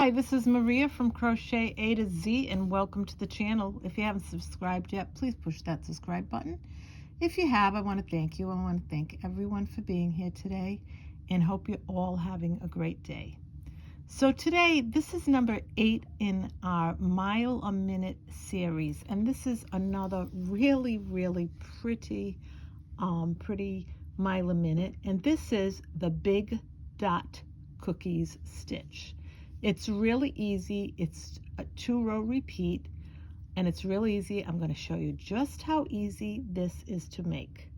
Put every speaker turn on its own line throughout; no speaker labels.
Hi, this is Maria from Crochet A to Z, and welcome to the channel. If you haven't subscribed yet, please push that subscribe button. If you have, I want to thank you. I want to thank everyone for being here today and hope you're all having a great day. So today, this is number 8 in our Mile a Minute series, and this is another really pretty Mile a Minute, and this is the Big Dot Cookies stitch. It's really easy. It's a 2-row repeat, and it's really easy. I'm going to show you just how easy this is to make.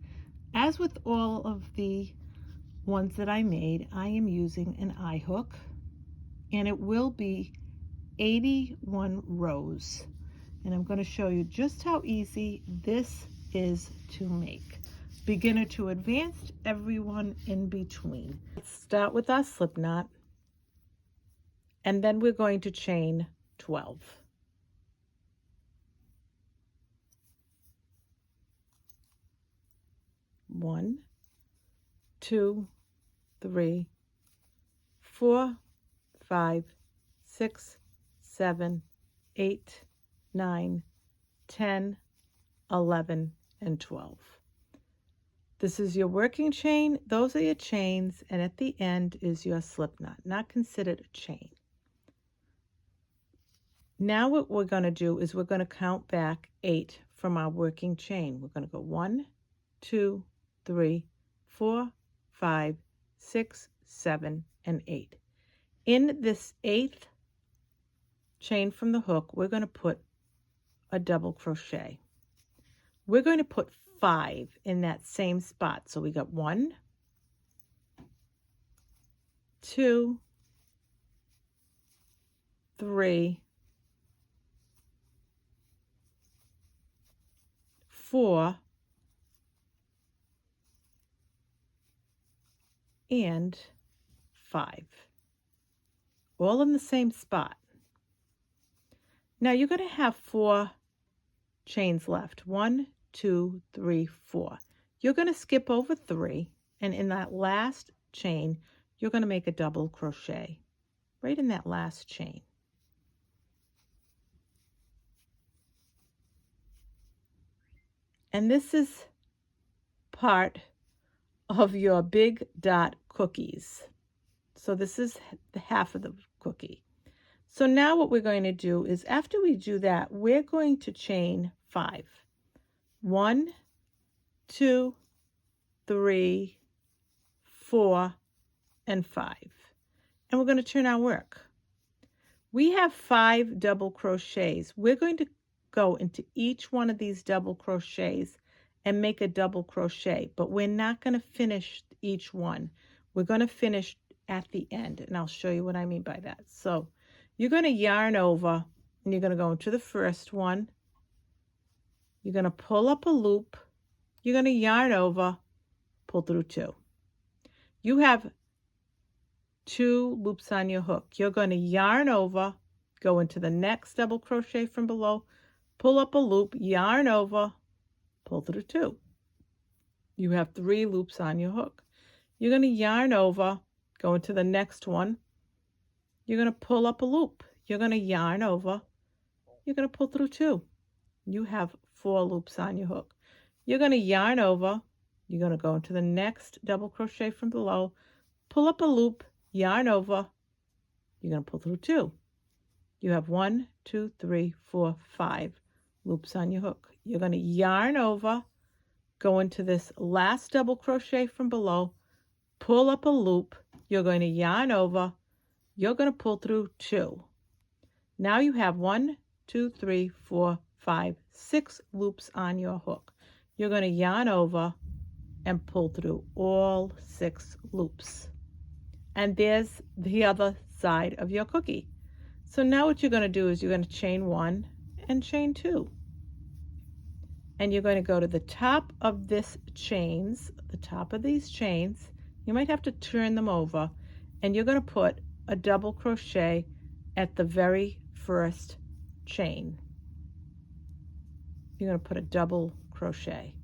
As with all of the ones that I made, I am using an eye hook, and it will be 81 rows. And I'm going to show you just how easy this is to make. Beginner to advanced, everyone in between. Let's start with our slip knot, and then we're going to chain 12. One, 2, 3, 4, 5, 6, 7, 8, 9, 10, 11, and 12. This is your working chain. Those are your chains, and at the end is your slip knot, not considered a chain. Now what we're going to do is we're going to count back 8 from our working chain. We're going to go 1, 2, 3, 4, 5, 6, 7, and 8. In this 8th chain from the hook, we're going to put a double crochet. We're going to put 5 in that same spot. So we got 1, 2, 3, 4, and 5. All in the same spot. Now you're going to have 4 chains left. 1, 2, 3, 4. You're going to skip over 3, and in that last chain, you're going to make a double crochet right in that last chain. And this is part of your Big Dot cookies. So this is the half of the cookie. So now what we're going to do is after we do that, we're going to chain 5. 1, 2, 3, 4, and 5. And we're going to turn our work. We have 5 double crochets. We're going to go into each one of these double crochets and make a double crochet, but we're not going to finish each one. We're going to finish at the end, and I'll show you what I mean by that. So you're going to yarn over, and you're going to go into the first one. You're going to pull up a loop. You're going to yarn over, pull through 2. You have 2 loops on your hook. You're going to yarn over, go into the next double crochet from below, pull up a loop, yarn over, pull through 2. You have 3 loops on your hook. You're going to yarn over, go into the next one. You're going to pull up a loop. You're going to yarn over. You're going to pull through 2. You have 4 loops on your hook. You're going to yarn over. You're going to go into the next double crochet from below, pull up a loop, yarn over. You're going to pull through 2. You have 1, 2, 3, 4, 5 loops on your hook. You're going to yarn over, go into this last double crochet from below, pull up a loop. You're going to yarn over. You're going to pull through 2. Now you have 1, 2, 3, 4, 5, 6 loops on your hook. You're going to yarn over and pull through all 6 loops. And there's the other side of your cookie. So now what you're going to do is you're going to chain 1 and chain 2. And you're going to go to the top of this chains, the top of these chains. You might have to turn them over, and you're going to put a double crochet at the very first chain. You're going to put a double crochet.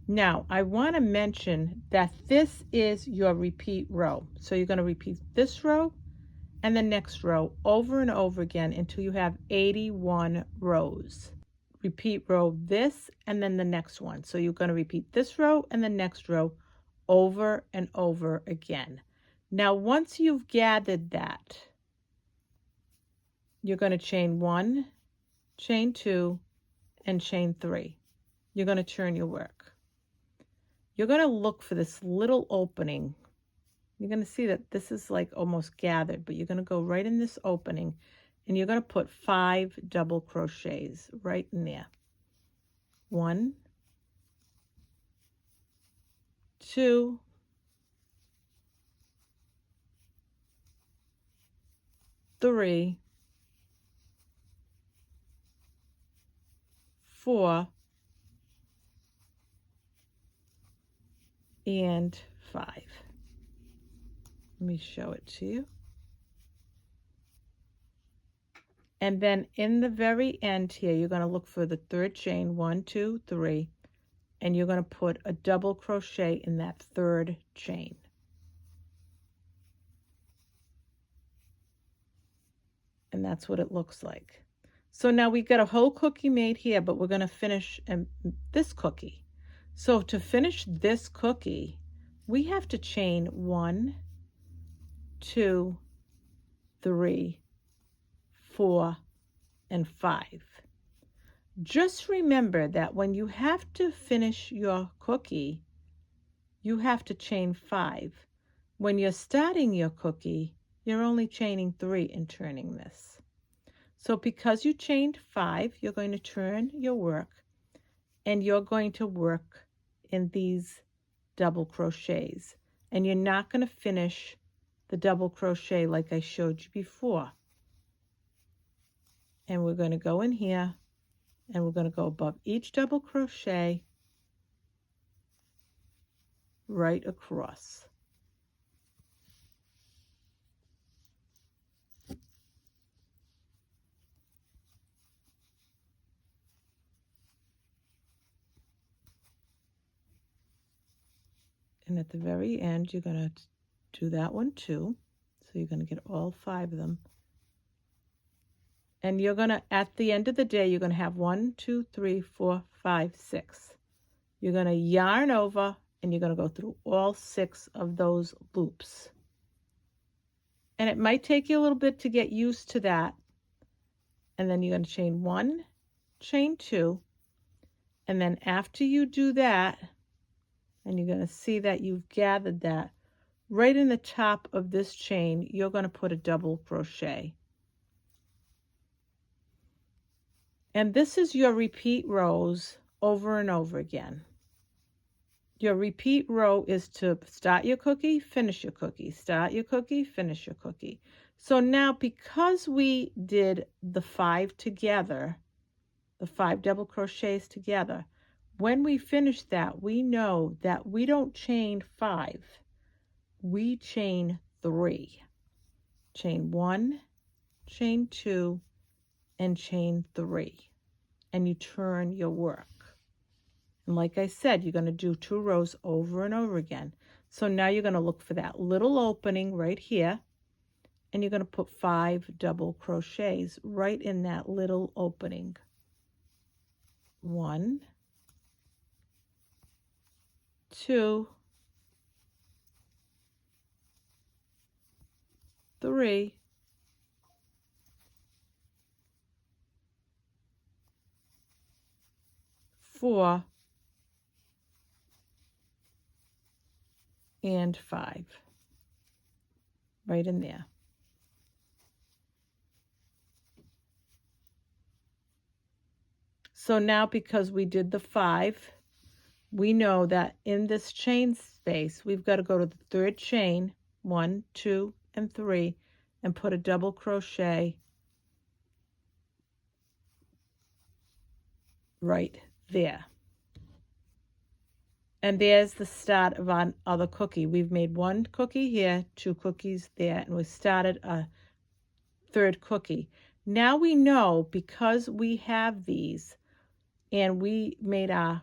Now, I want to mention that this is your repeat row. So you're going to repeat this row and the next row over and over again until you have 81 rows. Repeat row this and then the next one. So you're going to repeat this row and the next row over and over again. Now, once you've gathered that, you're going to chain 1, chain 2, and chain 3. You're going to turn your work. You're going to look for this little opening. You're going to see that this is like almost gathered, but you're going to go right in this opening and you're going to put 5 double crochets right in there. 1, 2, 3, 4, and 5. Let me show it to you. And then in the very end here, you're going to look for the third chain, 1, 2, 3, and you're going to put a double crochet in that third chain. And that's what it looks like. So now we've got a whole cookie made here, but we're going to finish this cookie. So to finish this cookie, we have to chain 1, 2, 3, 4, and 5. Just remember that when you have to finish your cookie, you have to chain 5. When you're starting your cookie, you're only chaining 3 and turning this. So because you chained 5, you're going to turn your work and you're going to work in these double crochets. And you're not going to finish the double crochet like I showed you before. And we're going to go in here and we're going to go above each double crochet right across. And at the very end, you're going to do that one too. So you're going to get all 5 of them. And you're going to, at the end of the day, you're going to have 1, 2, 3, 4, 5, 6. You're going to yarn over and you're going to go through all 6 of those loops. And it might take you a little bit to get used to that. And then you're going to chain 1, chain 2. And then after you do that, and you're going to see that you've gathered that, right in the top of this chain, you're going to put a double crochet. And this is your repeat rows over and over again. Your repeat row is to start your cookie, finish your cookie, start your cookie, finish your cookie. So now because we did the 5 together, the 5 double crochets together, when we finish that, we know that we don't chain 5. We chain 3. Chain 1, chain 2, and chain 3. And you turn your work. And like I said, you're going to do 2 rows over and over again. So now you're going to look for that little opening right here. And you're going to put 5 double crochets right in that little opening. 1, 2, 3, 4, and 5. Right in there. So now because we did the 5, we know that in this chain space, we've got to go to the third chain, 1, 2, and 3, and put a double crochet right there. And there's the start of our other cookie. We've made 1 cookie here, 2 cookies there, and we started a 3rd cookie. Now we know, because we have these and we made our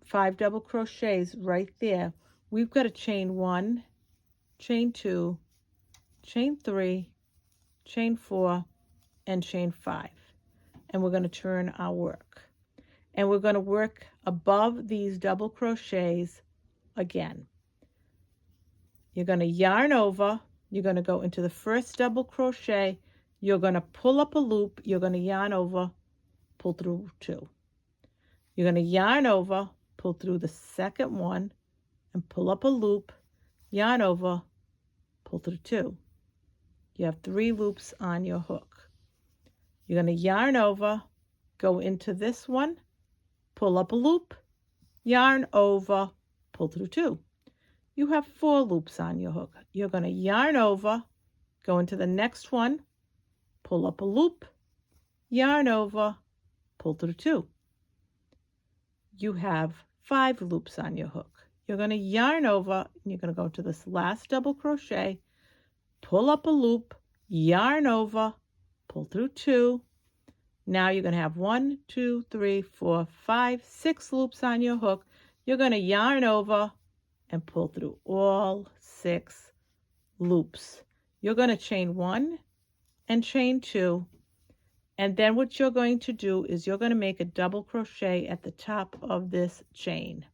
5 double crochets right there, we've got to chain 1, chain 2, chain 3, chain 4, and chain 5. And we're going to turn our work. And we're going to work above these double crochets again. You're going to yarn over, you're going to go into the first double crochet, you're going to pull up a loop, you're going to yarn over, pull through 2. You're going to yarn over, pull through the second one, and pull up a loop, yarn over, pull through 2. You have 3 loops on your hook. You're going to yarn over, go into this one, pull up a loop, yarn over, pull through 2. You have 4 loops on your hook. You're going to yarn over, go into the next one, pull up a loop, yarn over, pull through 2. You have 5 loops on your hook. You're going to yarn over, and you're going to go to this last double crochet, pull up a loop, yarn over, pull through 2. Now you're going to have 1, 2, 3, 4, 5, 6 loops on your hook. You're going to yarn over and pull through all 6 loops. You're going to chain 1 and chain 2. And then what you're going to do is you're going to make a double crochet at the top of this chain.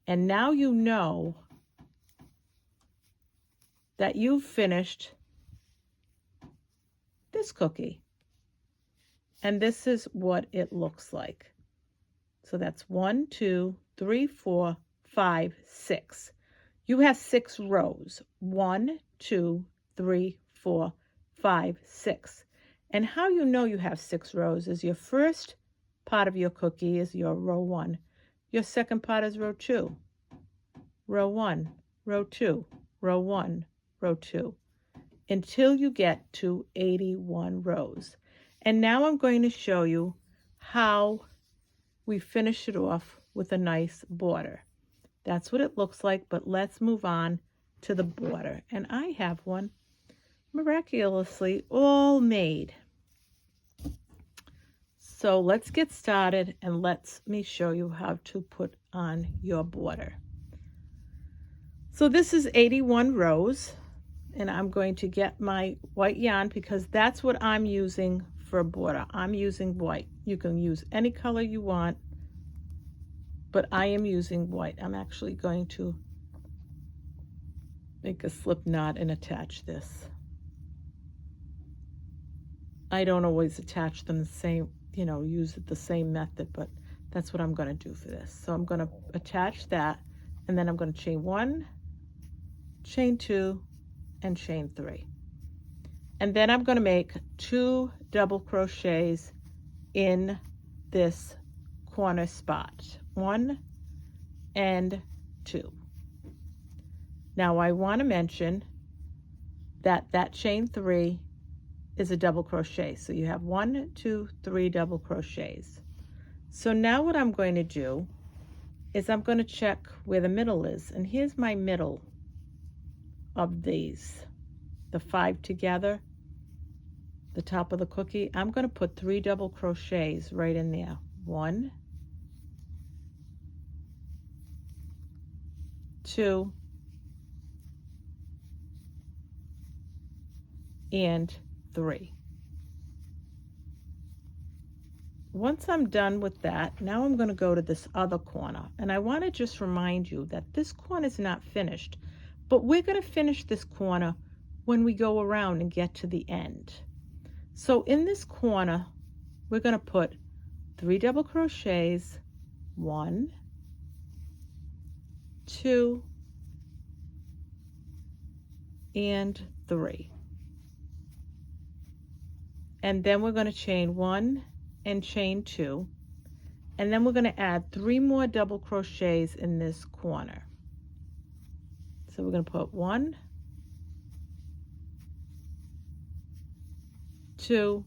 And now you know that you've finished this cookie. And this is what it looks like. So that's 1, 2, 3, 4, 5, 6. You have 6 rows. 1, 2, 3, 4, 5, 6. And how you know you have 6 rows is your first part of your cookie is your row 1. Your second part is row 2. Row 1, row 2, row 1, row 2, until you get to 81 rows. And now I'm going to show you how we finish it off with a nice border. That's what it looks like, but let's move on to the border. And I have one miraculously all made. So let's get started and let me show you how to put on your border. So this is 81 rows, and I'm going to get my white yarn because that's what I'm using for a border. I'm using white. You can use any color you want, but I am using white. I'm actually going to make a slip knot and attach this. I don't always attach them the same, use the same method, but that's what I'm going to do for this. So I'm going to attach that, and then I'm going to chain 1, chain 2, and chain 3. And then I'm going to make 2 double crochets in this corner spot. 1 and 2. Now I want to mention that chain 3 is a double crochet. So you have 1, 2, 3 double crochets. So now what I'm going to do is I'm going to check where the middle is. And here's my middle of these, the 5 together, the top of the cookie. I'm going to put 3 double crochets right in there. 1, 2, and 3. Once I'm done with that, now I'm going to go to this other corner. And I want to just remind you that this corner is not finished, but we're going to finish this corner when we go around and get to the end. So in this corner, we're going to put 3 double crochets, 1, 2, and 3. And then we're going to chain 1 and chain 2, and then we're going to add 3 more double crochets in this corner. So we're going to put 1, 2,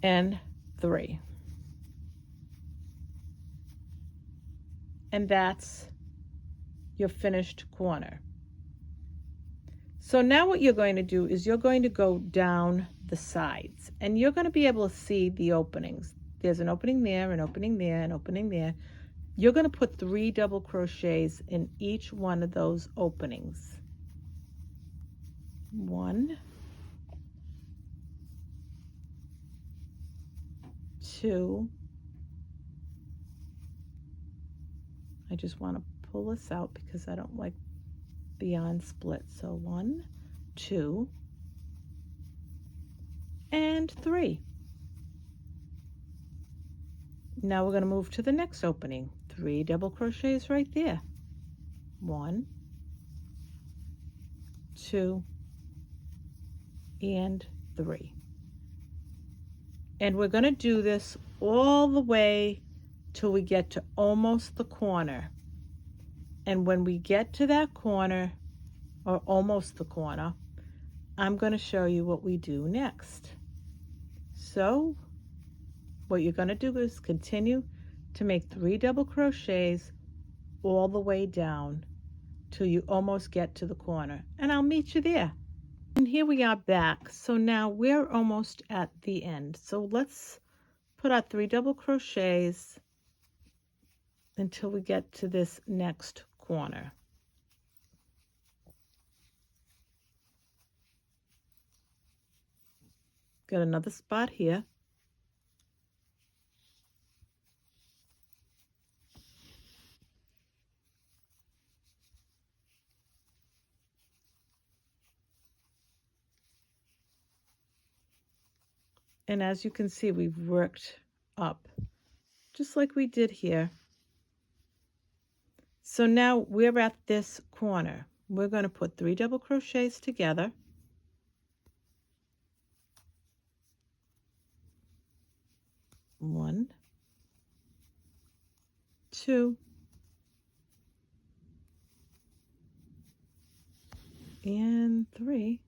and 3. And that's your finished corner. So now what you're going to do is you're going to go down the sides, and you're going to be able to see the openings. there's an opening there, an opening there, an opening there. You're going to put 3 double crochets in each one of those openings. 1, 2. I just want to pull this out because I don't like the yarn split. So 1, 2, and 3. Now we're going to move to the next opening. 3 double crochets right there. 1, 2, and 3. And we're going to do this all the way till we get to almost the corner. And when we get to that corner, or almost the corner, I'm going to show you what we do next. So what you're going to do is continue to make 3 double crochets all the way down till you almost get to the corner, and I'll meet you there. And here we are back. So now we're almost at the end. So let's put our 3 double crochets until we get to this next corner. Got another spot here. And as you can see, we've worked up just like we did here. So now we're at this corner. We're going to put 3 double crochets together. One, 2, and 3.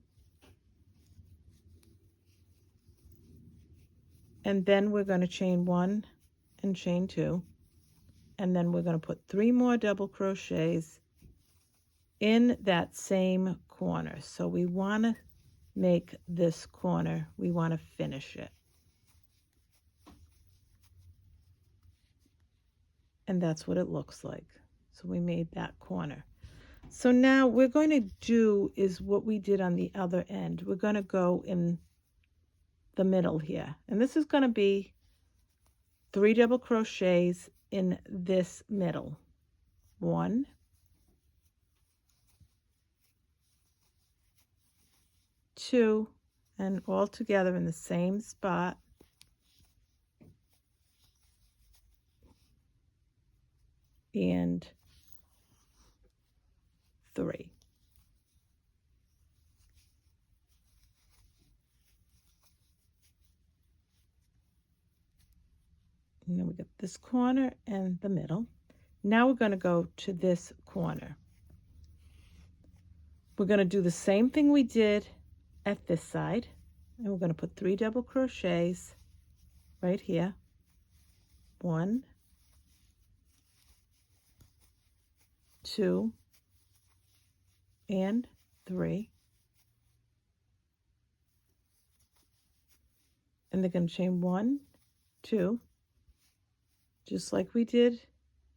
And then we're going to chain 1 and chain 2. And then we're going to put 3 more double crochets in that same corner. So we want to make this corner, we want to finish it. And that's what it looks like. So we made that corner. So now we're going to do is what we did on the other end. We're going to go in the middle here. And this is going to be 3 double crochets in this middle. 1, 2, and all together in the same spot. And 3. And then we got this corner and the middle. Now we're going to go to this corner. We're going to do the same thing we did at this side, and we're going to put 3 double crochets right here. 1, 2, and 3. And they're going to chain 1, 2, just like we did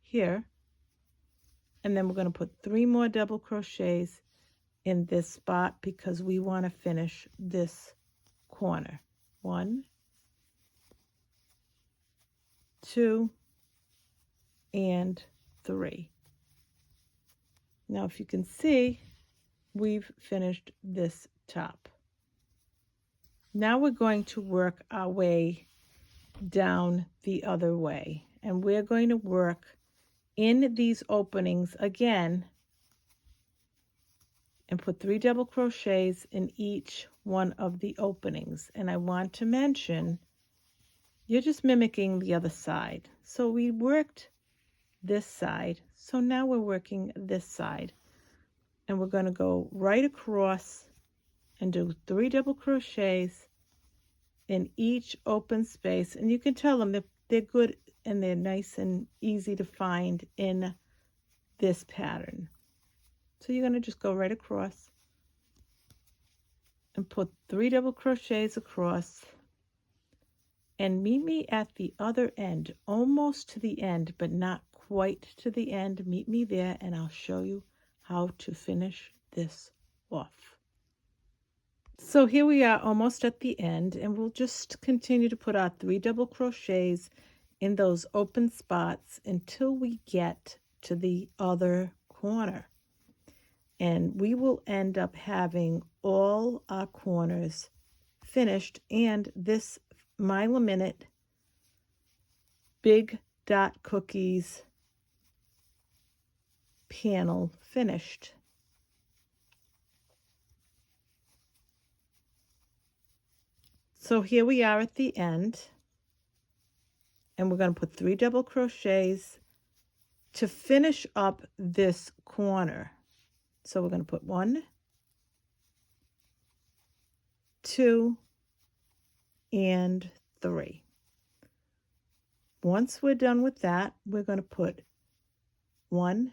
here. And then we're going to put 3 more double crochets in this spot because we want to finish this corner. 1, 2, and 3. Now if you can see, we've finished this top. Now we're going to work our way down the other way, and we're going to work in these openings again and put 3 double crochets in each one of the openings. And I want to mention, you're just mimicking the other side. So we worked this side, so now we're working this side, and we're going to go right across and do 3 double crochets in each open space. And you can tell them if they're good and they're nice and easy to find in this pattern. So you're going to just go right across and put 3 double crochets across and meet me at the other end, almost to the end, but not quite to the end. Meet me there and I'll show you how to finish this off. So here we are almost at the end, and we'll just continue to put our 3 double crochets in those open spots until we get to the other corner. And we will end up having all our corners finished and this Mile a Minute Big Dot Cookies panel finished. So here we are at the end, and we're going to put 3 double crochets to finish up this corner. So we're going to put 1, 2, and 3. Once we're done with that, we're going to put 1,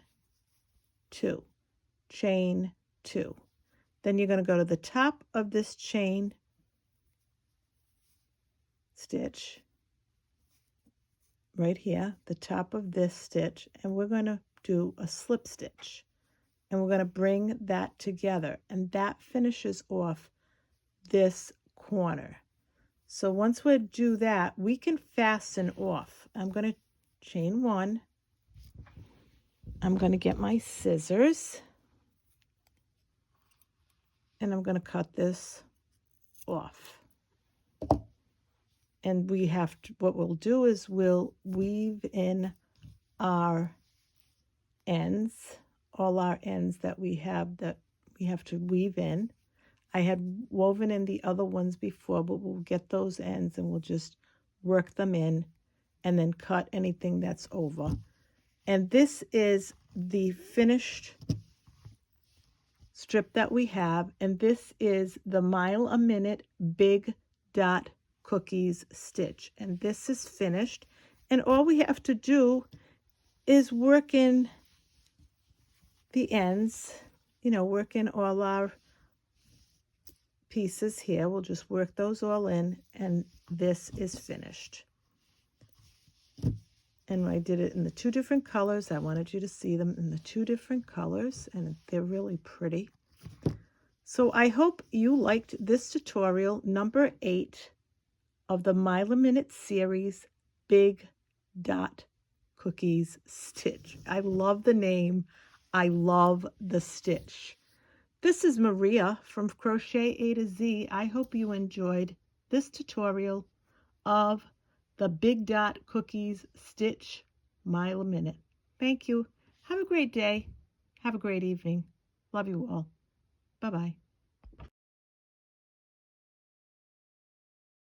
2, chain 2. Then you're going to go to the top of this chain stitch right here, the top of this stitch, and we're going to do a slip stitch, and we're going to bring that together, and that finishes off this corner. So once we do that, we can fasten off. I'm going to chain 1. I'm going to get my scissors, and I'm going to cut this off. And we have to, what we'll do is we'll weave in our ends, all our ends that we have to weave in. I had woven in the other ones before, but we'll get those ends and we'll just work them in and then cut anything that's over. And this is the finished strip that we have, and this is the Mile a Minute Big Dot Cookies stitch, and this is finished, and all we have to do is work in the ends, work in all our pieces here. We'll just work those all in, and this is finished. And I did it in the 2 different colors. I wanted you to see them in the 2 different colors, and they're really pretty. So I hope you liked this tutorial, number 8 of the Mile a Minute series, Big Dot Cookies stitch. I love the name. I love the stitch. This is Maria from Crochet A to Z. I hope you enjoyed this tutorial of the Big Dot Cookies stitch Mile a Minute. Thank you. Have a great day. Have a great evening. Love you all. Bye-bye.